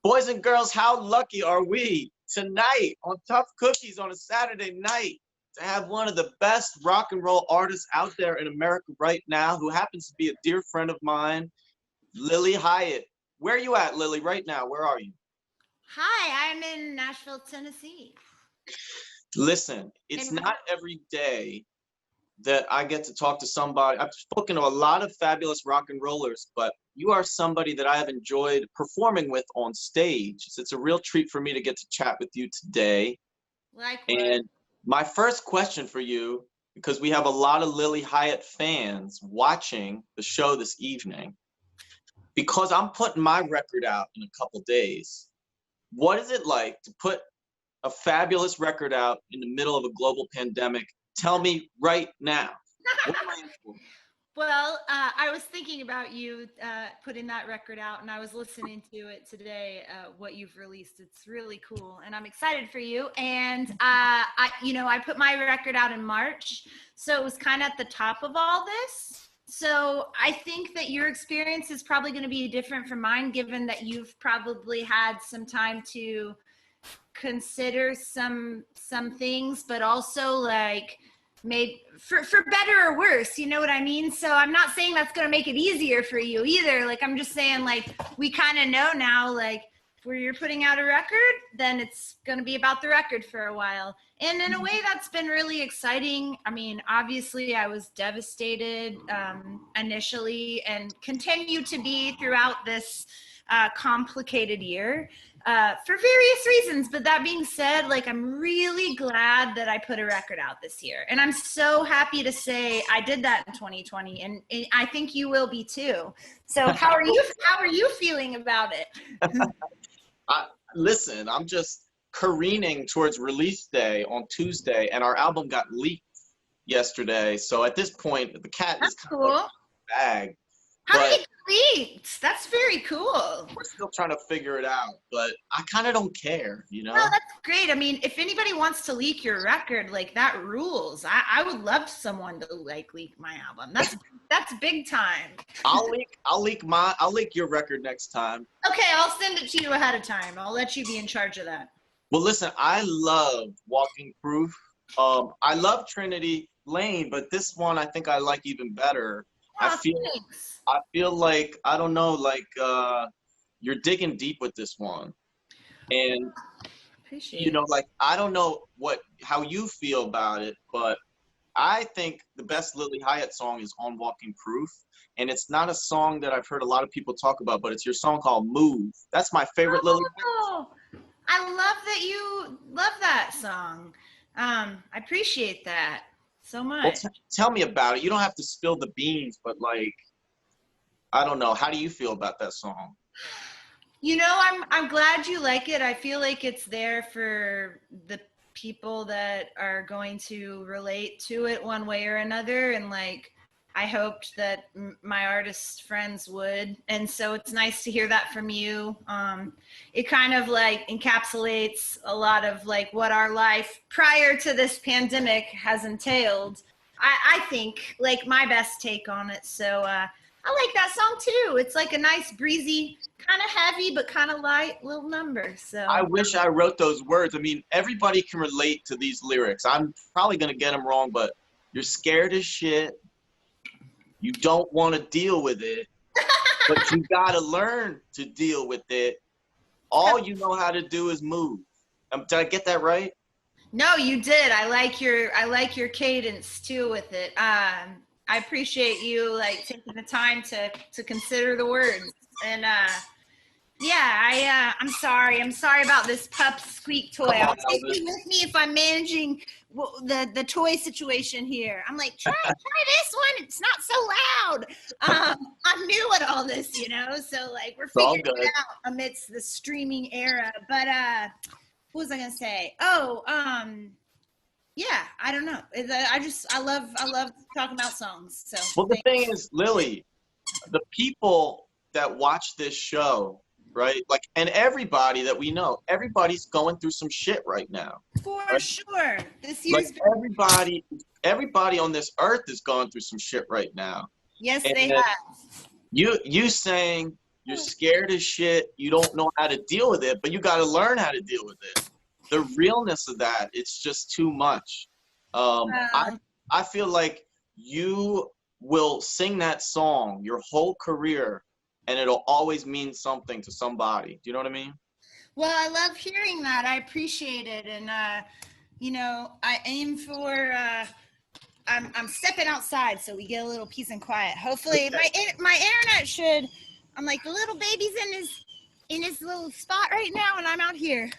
Boys and girls, how lucky are we tonight on Tough Cookies on a Saturday night to have one of the best rock and roll artists out there in America right now, who happens to be a dear friend of mine, Lilly Hiatt. Where are you at, Lilly, right now? Where are you? Hi, I'm in Nashville, Tennessee. Listen, it's not every day that I get to talk to somebody. I've spoken to a lot of fabulous rock and rollers, but you are somebody that I have enjoyed performing with on stage. So it's a real treat for me to get to chat with you today. Likewise. And my first question for you, because we have a lot of Lilly Hiatt fans watching the show this evening, because I'm putting my record out in a couple days. What is it like to put a fabulous record out in the middle of a global pandemic? Tell me right now. What am I in for? Well, I was thinking about you putting that record out, and I was listening to it today, what you've released. It's really cool, and I'm excited for you. And I put my record out in March, so it was kind of at the top of all this. So I think that your experience is probably going to be different from mine, given that you've probably had some time to consider some things, but also like maybe for better or worse, you know what I mean? So I'm not saying that's going to make it easier for you either. Like, I'm just saying, like, we kind of know now, like, where you're putting out a record, then it's going to be about the record for a while. And in a way, that's been really exciting. I mean, obviously, I was devastated initially and continue to be throughout this complicated year for various reasons. But that being said, like, I'm really glad that I put a record out this year. And I'm so happy to say I did that in 2020. And I think you will be too. So how are you feeling about it? Listen, I'm just careening towards release day on Tuesday, and our album got leaked yesterday. So at this point, the cat is kind of like in the bag. How did it get leaked? That's very cool. We're still trying to figure it out, but I kind of don't care, you know? No, that's great. I mean, if anybody wants to leak your record, like, that rules. I would love someone to like leak my album. That's big time. I'll leak your record next time. Okay, I'll send it to you ahead of time. I'll let you be in charge of that. Well, listen, I love Walking Proof. I love Trinity Lane, but this one I think I like even better. Oh, I feel like, I don't know, like you're digging deep with this one. And appreciate it. Like, I don't know how you feel about it, but I think the best Lilly Hiatt song is On Walking Proof. And it's not a song that I've heard a lot of people talk about, but it's your song called Move. That's my favorite Lilly Hiatt song. I love that you love that song. I appreciate that so much. Well, tell me about it. You don't have to spill the beans, but, like, I don't know. How do you feel about that song? You know, I'm glad you like it. I feel like it's there for the people that are going to relate to it one way or another. And, like, I hoped that my artist friends would. And so it's nice to hear that from you. It kind of, like, encapsulates a lot of, like, what our life prior to this pandemic has entailed. I think, like, my best take on it. So I like that song too. It's like a nice, breezy, kind of heavy, but kind of light little number. So I wish I wrote those words. I mean, everybody can relate to these lyrics. I'm probably going to get them wrong, but you're scared as shit. You don't want to deal with it, but you got to learn to deal with it. All you know how to do is move. Did I get that right? No, you did. I like your cadence too with it. I appreciate you, like, taking the time to consider the words. And I'm sorry. I'm sorry about this pup squeak toy. I'll take you with me if I'm managing the toy situation here. I'm like, try this one. It's not so loud. I'm new at all this, you know. So, like, we're figuring it out amidst the streaming era. But what was I gonna say? Oh, yeah, I don't know. I love talking about songs. So. Well, the thing is, Lilly, the people that watch this show, right? Like, and everybody that we know, everybody's going through some shit right now. For sure. This year's everybody on this earth is going through some shit right now. Yes, and they have. You saying You're scared as shit. You don't know how to deal with it, but you got to learn how to deal with it. The realness of that, it's just too much. Wow. I feel like you will sing that song your whole career, and it'll always mean something to somebody. Do you know what I mean? Well, I love hearing that. I appreciate it. And, I aim for, I'm stepping outside so we get a little peace and quiet. Hopefully my internet should, I'm like the little baby's in his little spot right now and I'm out here.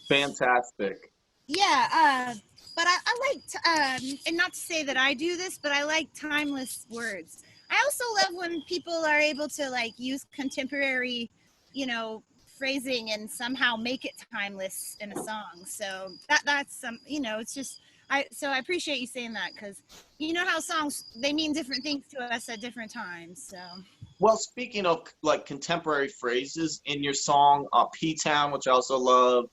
Fantastic. Yeah, but I like, and not to say that I do this, but I like timeless words. I also love when people are able to like use contemporary, phrasing and somehow make it timeless in a song. So that's some, it's just, I appreciate you saying that because you know how songs, they mean different things to us at different times. So. Well, speaking of like contemporary phrases in your song, P-Town, which I also love,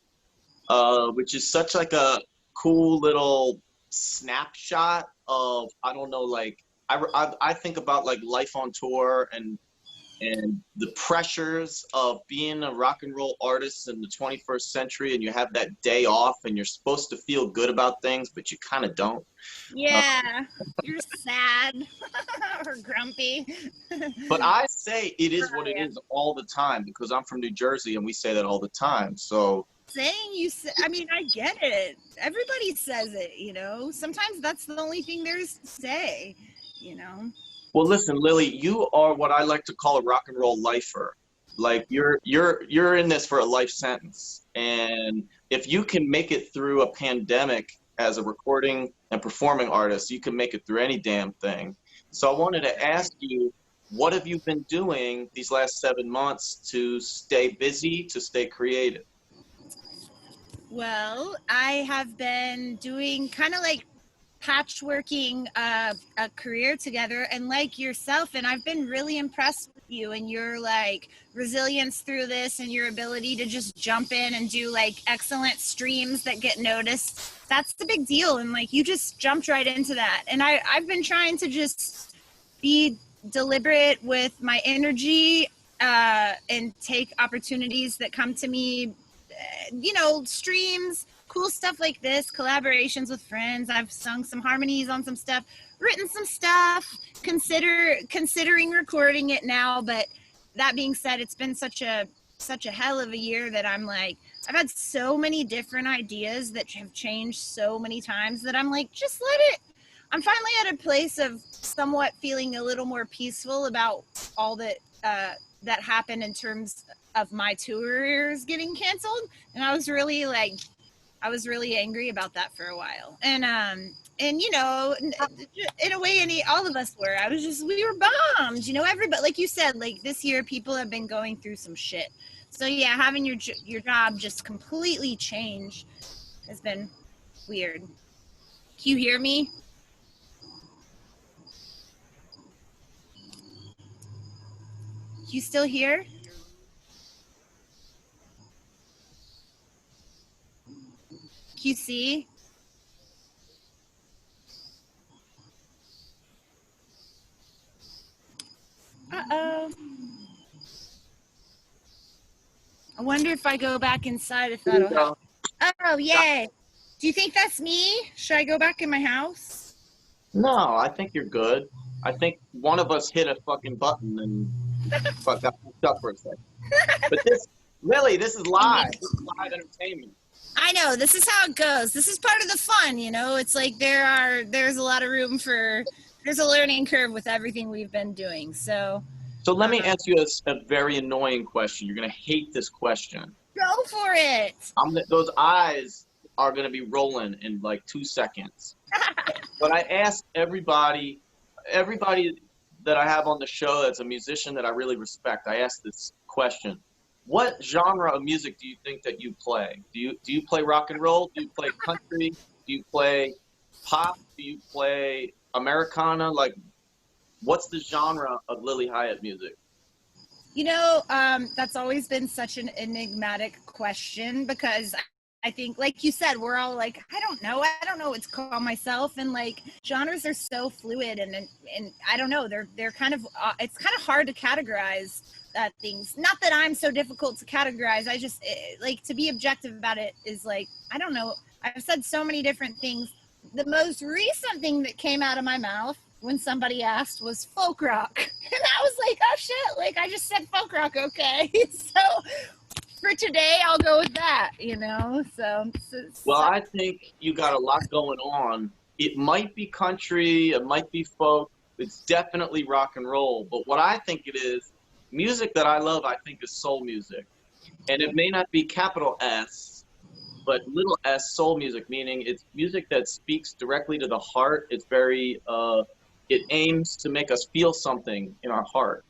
which is such like a cool little snapshot of, I don't know, like I think about like life on tour and the pressures of being a rock and roll artist in the 21st century, and you have that day off and you're supposed to feel good about things, but you kind of don't. Yeah, you're sad or grumpy. But I say it is what it Yeah. is all the time because I'm from New Jersey and we say that all the time. So I mean, I get it. Everybody says it, Sometimes that's the only thing there's to say. well, listen, Lily, you are what I like to call a rock and roll lifer. Like you're in this for a life sentence. And if you can make it through a pandemic as a recording and performing artist, you can make it through any damn thing. So I wanted to ask you, what have you been doing these last 7 months to stay busy, to stay creative? Well, I have been doing kind of like patchworking a career together and like yourself, and I've been really impressed with you and your like resilience through this and your ability to just jump in and do like excellent streams that get noticed. That's the big deal, and like you just jumped right into that. And I've been trying to just be deliberate with my energy and take opportunities that come to me, streams, cool stuff like this, collaborations with friends. I've sung some harmonies on some stuff, written some stuff, considering recording it now. But that being said, it's been such a hell of a year that I'm like, I've had so many different ideas that have changed so many times that I'm like, just let it. I'm finally at a place of somewhat feeling a little more peaceful about all that that happened in terms of my tours getting canceled, and I was really angry about that for a while. And in a way, all of us were. We were bummed. Everybody, like you said, like this year, people have been going through some shit. So yeah, having your job just completely change has been weird. Can you hear me? You still here? QC? Uh-oh. I wonder if I go back inside if that'll help. Oh, yay. Do you think that's me? Should I go back in my house? No, I think you're good. I think one of us hit a fucking button and fuck got fucked up for a second. But this is live. This is live entertainment. I know, this is how it goes. This is part of the fun, It's like there's a lot of room there's a learning curve with everything we've been doing. So So let me ask you a very annoying question. You're gonna hate this question. go for it. Those eyes are gonna be rolling in like 2 seconds. But I asked everybody that I have on the show that's a musician that I really respect. I asked this question: what genre of music do you think that you play? Do you play rock and roll? Do you play country? Do you play pop? Do you play Americana? Like, what's the genre of Lilly Hiatt music? That's always been such an enigmatic question because I think, like you said, we're all like, I don't know what to call myself, and like genres are so fluid, and I don't know, they're kind of it's kind of hard to categorize things. Not that I'm so difficult to categorize. I just like to be objective about it is like, I don't know. I've said so many different things. The most recent thing that came out of my mouth when somebody asked was folk rock. And I was like, oh shit, like I just said folk rock, okay. So for today, I'll go with that, you know? Well, I think you got a lot going on. It might be country, it might be folk, it's definitely rock and roll. But what I think it is, music that I love, I think is soul music. And it may not be capital S, but little s soul music, meaning it's music that speaks directly to the heart. It's very, it aims to make us feel something in our heart.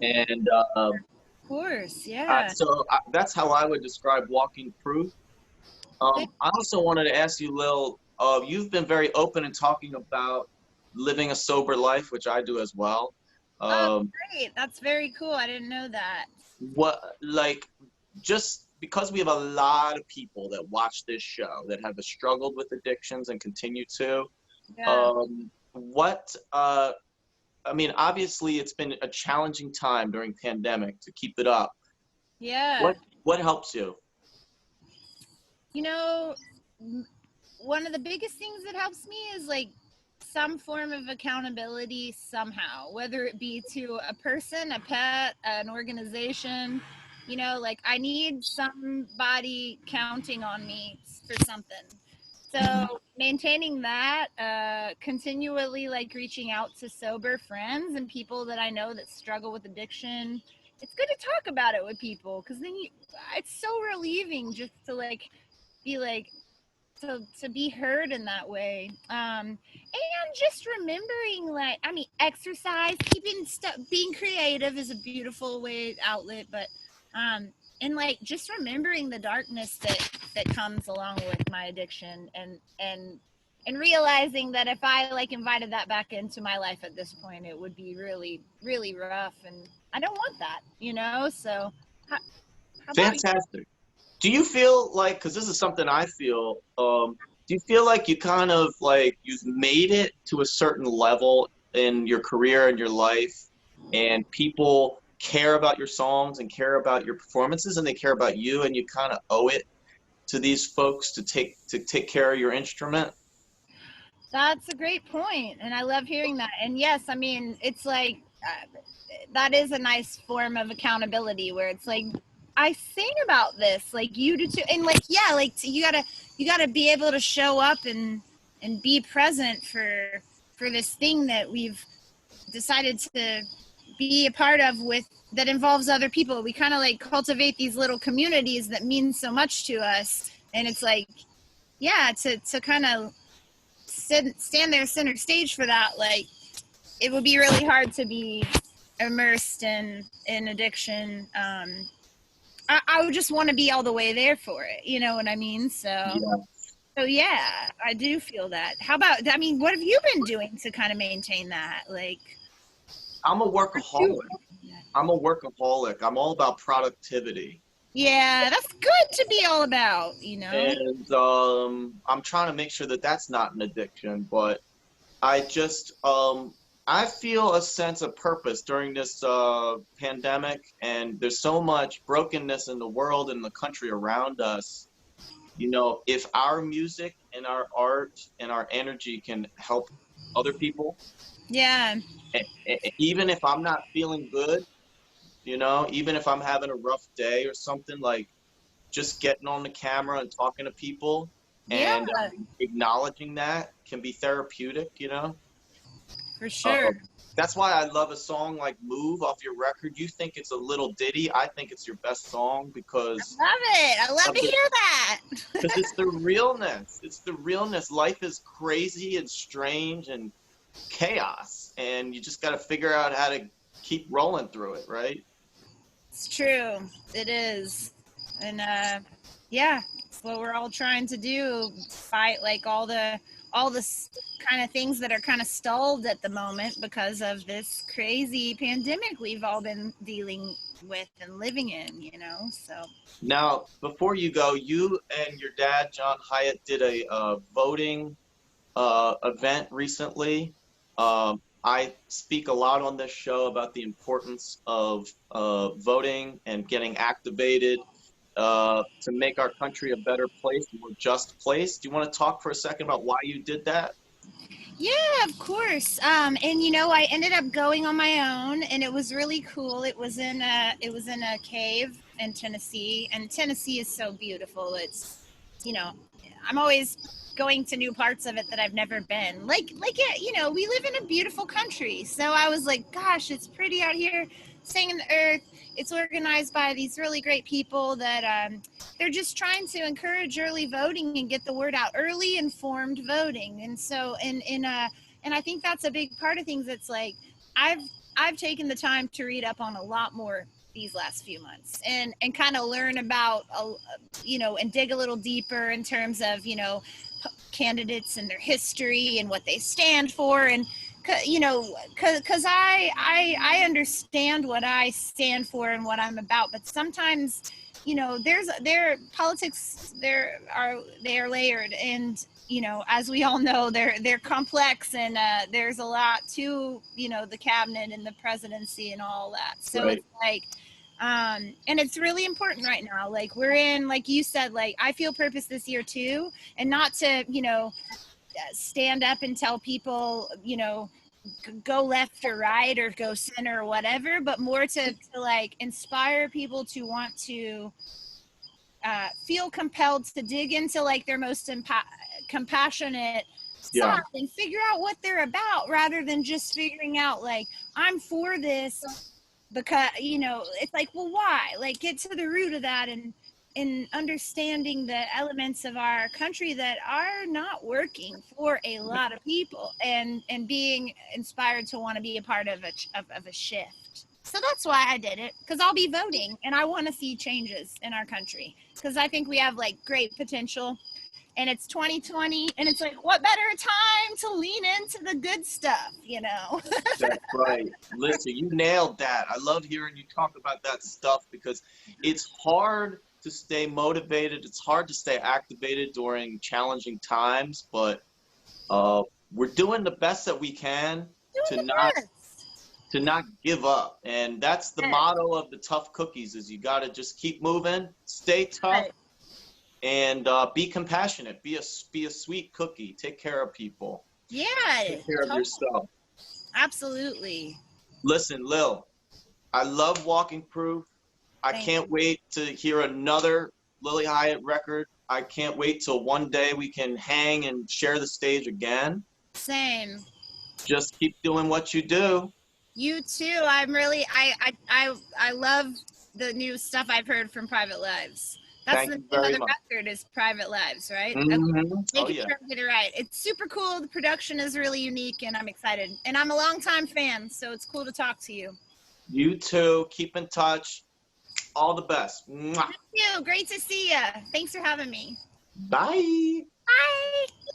And of course, yeah. that's how I would describe Walking Proof. I also wanted to ask you, Lil, you've been very open in talking about living a sober life, which I do as well. Oh, great. That's very cool. I didn't know that. Like, just because we have a lot of people that watch this show that have struggled with addictions and continue to, Yeah. I mean, obviously it's been a challenging time during pandemic to keep it up. Yeah. What helps you? You know, one of the biggest things that helps me is like some form of accountability somehow, whether it be to a person, a pet, an organization. You know, like I need somebody counting on me for something. So maintaining that, continually like reaching out to sober friends and people that I know that struggle with addiction. It's good to talk about it with people because then it's so relieving just to like be like to be heard in that way. And just remembering, like, I mean, exercise, keeping stuff, being creative is a beautiful way outlet, but and like just remembering the darkness that comes along with my addiction, and realizing that if I like invited that back into my life at this point, it would be really really rough, and I don't want that, you know. So how about you? Fantastic. Do you feel like, because this is something I feel, do you feel like you kind of like you've made it to a certain level in your career and your life, and people care about your songs and care about your performances and they care about you, and you kind of owe it to these folks to take care of your instrument? That's a great point, and I love hearing that. And yes, I mean, it's like that is a nice form of accountability where it's like I sing about this, like you do too, and like yeah, like you gotta be able to show up and be present for this thing that we've decided to be a part of with that involves other people. We kind of like cultivate these little communities that mean so much to us, and it's like yeah, to kind of stand there center stage for that, like it would be really hard to be immersed in addiction. I would just want to be all the way there for it, you know what I mean? So yeah, I do feel that. How about, I mean, what have you been doing to kind of maintain that? Like, I'm a workaholic. I'm a workaholic. I'm all about productivity. yeah, that's good to be all about, you know. And I'm trying to make sure that that's not an addiction, but I just I feel a sense of purpose during this pandemic, and there's so much brokenness in the world and the country around us. You know, if our music and our art and our energy can help other people, Yeah, even if I'm not feeling good, you know, even if I'm having a rough day or something, like just getting on the camera and talking to people yeah, and acknowledging that can be therapeutic, you know? for Uh, sure. that's why I love a song like Move off your record. You think it's a little ditty. I think it's your best song Love it. I love of to the, hear that. because it's the realness. It's the realness. Life is crazy and strange and chaos, and you just got to figure out how to keep rolling through it, right? It's true. It is. And yeah, it's what we're all trying to do. Fight like all this kind of things that are kind of stalled at the moment because of this crazy pandemic we've all been dealing with and living in, you know. So Now, before you go, you and your dad, John Hiatt, did a voting event recently. I speak a lot on this show about the importance of voting and getting activated to make our country a better place, a more just place. Do you want to talk for a second about why you did that? Yeah, of course. And you know, I ended up going on my own, and it was really cool. It was in a cave in Tennessee, and Tennessee is so beautiful. It's, you know, I'm always going to new parts of it that I've never been. You know, we live in a beautiful country, so I was like, gosh, it's pretty out here, singing the earth. It's organized by these really great people that they're just trying to encourage early voting and get the word out, early informed voting. And so and I think that's a big part of things. It's like i've I've taken the time to read up on a lot more these last few months and kind of learn about you know, and dig a little deeper in terms of, you know, candidates and their history and what they stand for. And you know, because I understand what I stand for and what I'm about, but sometimes, you know, there politics, they are layered, and you know, as we all know, they're complex, and there's a lot to, you know, the cabinet and the presidency and all that. So Right. it's like and it's really important right now. Like, we're in, like you said, like, I feel purpose this year too, and not to, you know, stand up and tell people, you know, go left or right or go center or whatever, but more to like inspire people to want to feel compelled to dig into like their most compassionate Yeah. side and figure out what they're about, rather than just figuring out like, I'm for this because, you know, it's like, well, why? Like, get to the root of that, and in understanding the elements of our country that are not working for a lot of people, and being inspired to want to be a part of a shift. So that's why I did it, because I'll be voting and I want to see changes in our country, because I think we have like great potential, and it's 2020, and it's like, what better time to lean into the good stuff, you know? That's right. Listen, you nailed that. I love hearing you talk about that stuff because it's hard to stay motivated. It's hard to stay activated during challenging times, but uh, we're doing the best that we can Doing to the not best. to not give up. And that's the motto of the tough cookies: is you got to just keep moving, stay tough, Right. and be compassionate. Be a sweet cookie. Take care of people. Yeah, Take care of yourself. absolutely. Listen, Lil, I love Walking Proof. I Thank can't wait to hear another Lilly Hiatt record. I can't wait till one day we can hang and share the stage again. Same. Just keep doing what you do. You too. I'm really I love the new stuff I've heard from Private Lives. That's Thank the you name of very the much. record, is Private Lives, right? Okay. Oh, Making yeah. sure I get it right. It's super cool. The production is really unique, and I'm excited. And I'm a longtime fan, so it's cool to talk to you. You too. Keep in touch. All the best. Mwah. Thank you. Great to see you. Thanks for having me. Bye. Bye.